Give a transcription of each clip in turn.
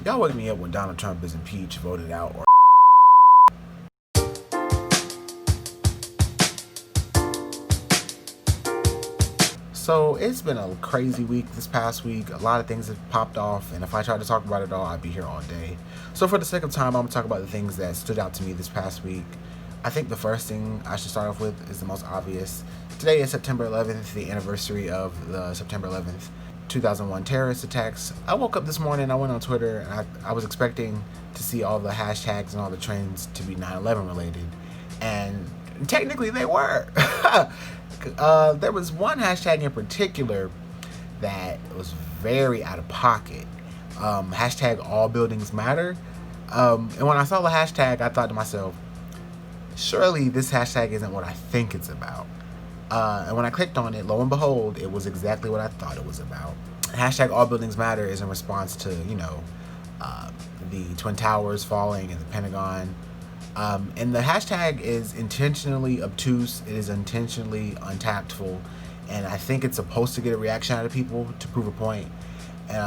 Y'all wake me up when Donald Trump is impeached, voted out, or So it's been a crazy week this past week. A lot of things have popped off, and if I tried to talk about it all, I'd be here all day. So for the sake of time, I'm going to talk about the things that stood out to me this past week. I think the first thing I should start off with is the most obvious. Today is September 11th, the anniversary of the September 11th, 2001 terrorist attacks. I woke up this morning, I went on Twitter, and I was expecting to see all the hashtags and all the trends to be 9/11 related. And technically they were. There was one hashtag in particular that was very out of pocket. Hashtag all buildings matter. And when I saw the hashtag, I thought to myself, surely this hashtag isn't what I think it's about. And when I clicked on it, lo and behold, it was exactly what I thought it was about. Hashtag all buildings matter is in response to, the Twin Towers falling and the Pentagon. And the hashtag is intentionally obtuse. It is intentionally untactful. And I think it's supposed to get a reaction out of people to prove a point.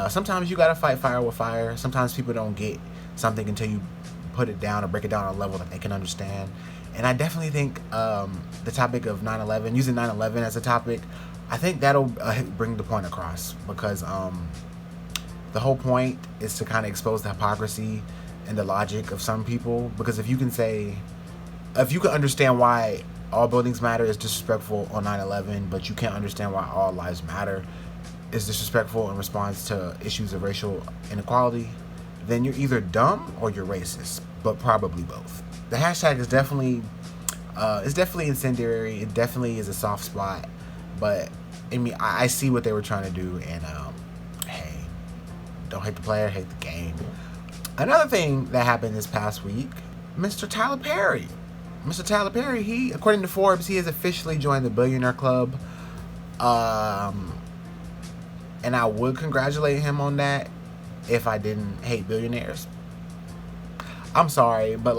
Sometimes you got to fight fire with fire. Sometimes people don't get something until you put it down or break it down on a level that they can understand. And I definitely think the topic of 9/11, using 9/11 as a topic, I think that'll bring the point across, because the whole point is to kind of expose the hypocrisy and the logic of some people. Because if you can understand why all buildings matter is disrespectful on 9/11, but you can't understand why all lives matter is disrespectful in response to issues of racial inequality, then you're either dumb or you're racist, but probably both. The hashtag is definitely incendiary. It definitely is a soft spot, but I see what they were trying to do, and hey, don't hate the player, hate the game. Another thing that happened this past week, Mr. Tyler Perry. Mr. Tyler Perry, he, according to Forbes, he has officially joined the Billionaire Club. And I would congratulate him on that if I didn't hate billionaires. I'm sorry, but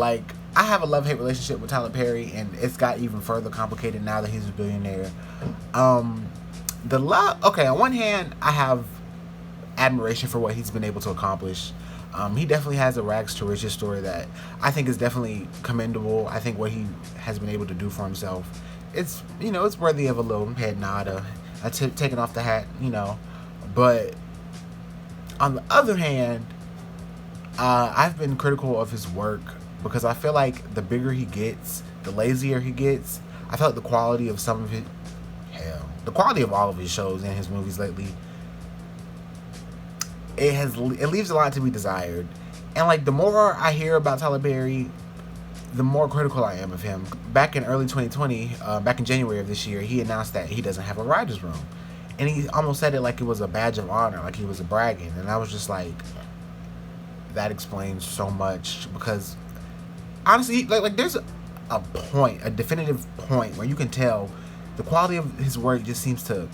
I have a love-hate relationship with Tyler Perry, and it's got even further complicated now that he's a billionaire. On one hand, I have admiration for what he's been able to accomplish. He definitely has a rags to riches story that I think is definitely commendable. I think what he has been able to do for himself, it's worthy of a little head nod, taking off the hat, But on the other hand, I've been critical of his work because I feel like the bigger he gets, the lazier he gets. I feel like the quality of the quality of all of his shows and his movies lately, it leaves a lot to be desired. And the more I hear about Tyler Perry, the more critical I am of him. Back in early 2020, back in January of this year, he announced that he doesn't have a writer's room. And he almost said it like it was a badge of honor, like he was bragging. And I was just like, that explains so much. Because honestly, there's a definitive point where you can tell the quality of his work just seems to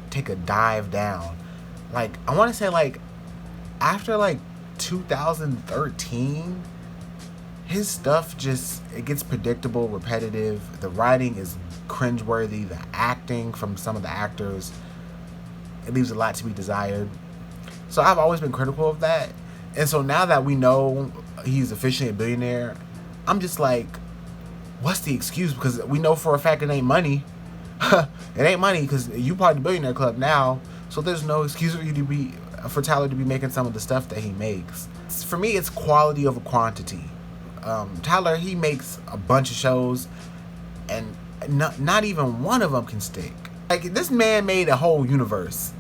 take a dive down. I want to say after 2013, his stuff it gets predictable, repetitive. The writing is cringeworthy. The acting from some of the actors, it leaves a lot to be desired. So I've always been critical of that. And so now that we know he's officially a billionaire, I'm just what's the excuse? Because we know for a fact it ain't money. It ain't money because you part of the Billionaire Club now. So there's no excuse for Tyler to be making some of the stuff that he makes. For me, it's quality over quantity. Tyler, he makes a bunch of shows, and not even one of them can stick. This man made a whole universe.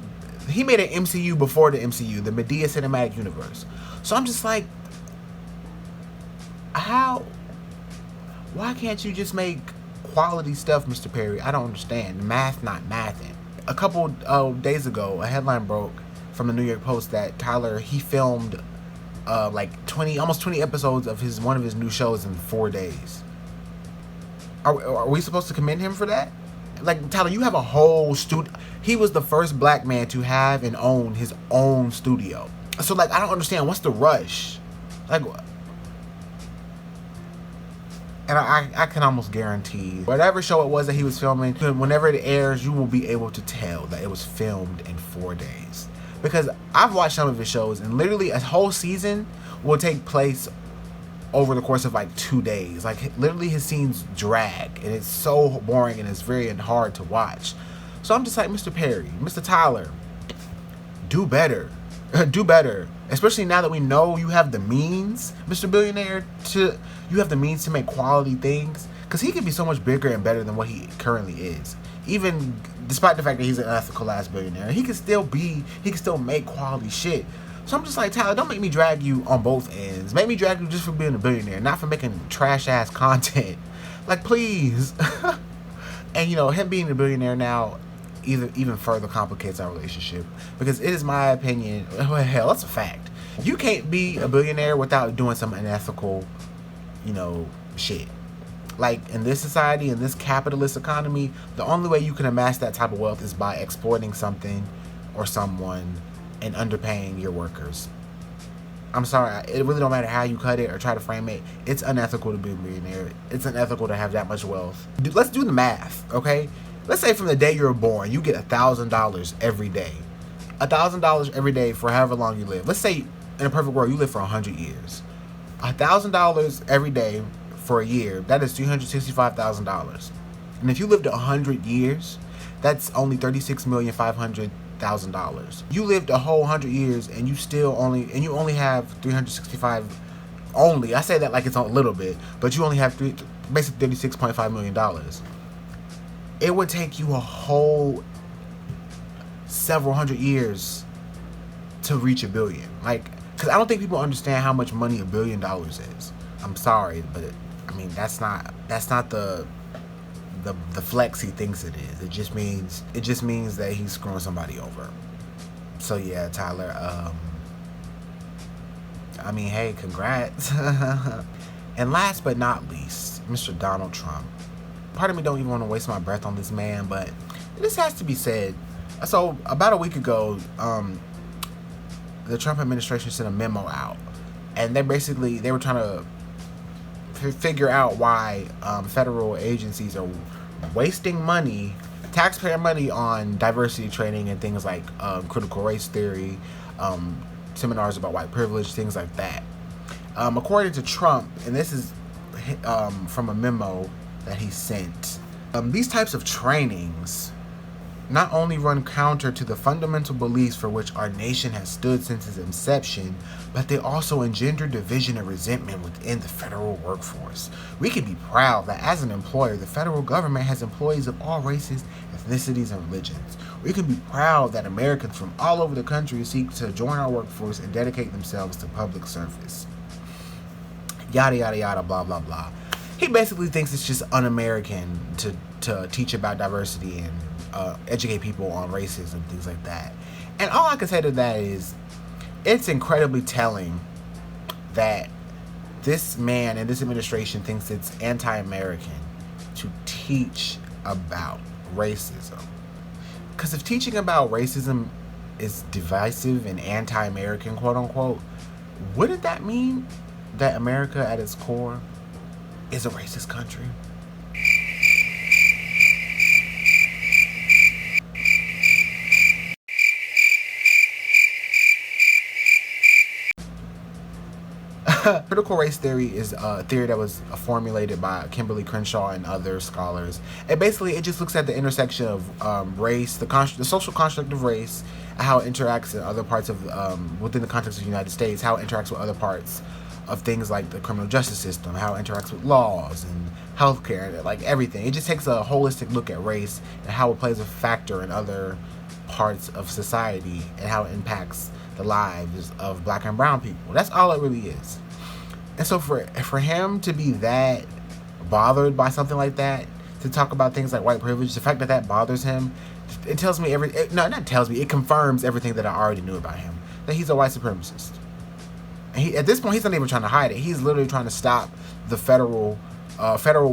He made an MCU before the MCU, the Medea Cinematic Universe. So I'm just why can't you just make quality stuff, Mr. Perry? I don't understand. Math not mathing. A couple days ago, a headline broke from the New York Post that Tyler, he filmed almost 20 episodes of one of his new shows in 4 days. Are we supposed to commend him for that? Tyler, you have a whole studio. He was the first black man to have and own his own studio. So I don't understand, what's the rush? And I can almost guarantee whatever show it was that he was filming, whenever it airs, you will be able to tell that it was filmed in 4 days. Because I've watched some of his shows, and literally a whole season will take place over the course of like 2 days. Like literally his scenes drag, and it's so boring and it's very hard to watch. So I'm just like, Mr. Perry, Mr. Tyler, do better. Do better. Especially now that we know you have the means, Mr. Billionaire, you have the means to make quality things. Because he can be so much bigger and better than what he currently is. Even despite the fact that he's an ethical ass billionaire, he can still make quality shit. So I'm just like, Tyler, don't make me drag you on both ends. Make me drag you just for being a billionaire, not for making trash ass content. Like, please. And you know, him being a billionaire now even further complicates our relationship, because it is my opinion, well, hell, that's a fact, you can't be a billionaire without doing some unethical, you know, shit. Like, in this society, in this capitalist economy, the only way you can amass that type of wealth is by exploiting something or someone and underpaying your workers. I'm sorry, it really don't matter how you cut it or try to frame it. It's unethical to be a millionaire. It's unethical to have that much wealth. Let's do the math, okay? Let's say from the day you're born, you get $1,000 every day. $1,000 every day for however long you live. Let's say, in a perfect world, you live for 100 years. $1,000 every day for a year, that is $365,000. And if you lived 100 years, that's only $36,500,000. You lived a whole 100 years and you only have 365. Only, I say that like it's a little bit, but you only have basically $36.5 million. It would take you a whole several hundred years to reach $1 billion. Like, because I don't think people understand how much money $1 billion is. I'm sorry, but I mean that's not the flex he thinks it is. It just means that he's screwing somebody over. So yeah, Tyler. I mean, hey, congrats. And last but not least, Mr. Donald Trump. Part of me don't even want to waste my breath on this man, but this has to be said. So about a week ago, the Trump administration sent a memo out, and they were trying to figure out why federal agencies are wasting money, taxpayer money, on diversity training and things like critical race theory, seminars about white privilege, things like that. According to Trump, and this is from a memo that he sent, these types of trainings not only run counter to the fundamental beliefs for which our nation has stood since its inception, but they also engender division and resentment within the federal workforce. We can be proud that as an employer, the federal government has employees of all races, ethnicities, and religions. We can be proud that Americans from all over the country seek to join our workforce and dedicate themselves to public service. Yada, yada, yada, blah, blah, blah. He basically thinks it's just un-American to teach about diversity and educate people on racism and things like that. And all I can say to that is, it's incredibly telling that this man and this administration thinks it's anti-American to teach about racism. Because if teaching about racism is divisive and anti-American, quote unquote, wouldn't that mean that America at its core is a racist country? Critical race theory is a theory that was formulated by Kimberly Crenshaw and other scholars. And basically, it just looks at the intersection of race, the social construct of race, and how it interacts in other parts of, within the context of the United States, how it interacts with other parts of things like the criminal justice system, how it interacts with laws and healthcare, and like everything. It just takes a holistic look at race and how it plays a factor in other parts of society and how it impacts the lives of black and brown people. That's all it really is. And so for him to be that bothered by something like that, to talk about things like white privilege, the fact that that bothers him, it tells me it confirms everything that I already knew about him, that he's a white supremacist. And at this point, he's not even trying to hide it. He's literally trying to stop the federal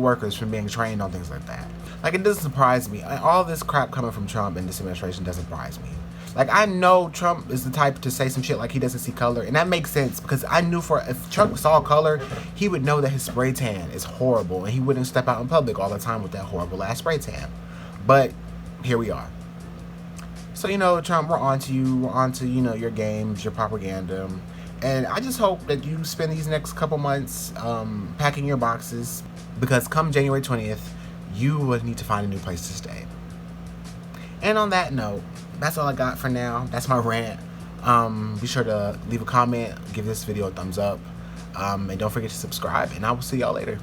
workers from being trained on things like that. Like, it doesn't surprise me. All this crap coming from Trump and this administration doesn't surprise me. Like, I know Trump is the type to say some shit like he doesn't see color, and that makes sense, because I knew if Trump saw color, he would know that his spray tan is horrible, and he wouldn't step out in public all the time with that horrible ass spray tan. But here we are. So, you know, Trump, we're on to you. We're on to, you know, your games, your propaganda. And I just hope that you spend these next couple months packing your boxes, because come January 20th, you would need to find a new place to stay. And on that note, that's all I got for now. That's my rant. Be sure to leave a comment, give this video a thumbs up, and don't forget to subscribe, and I will see y'all later.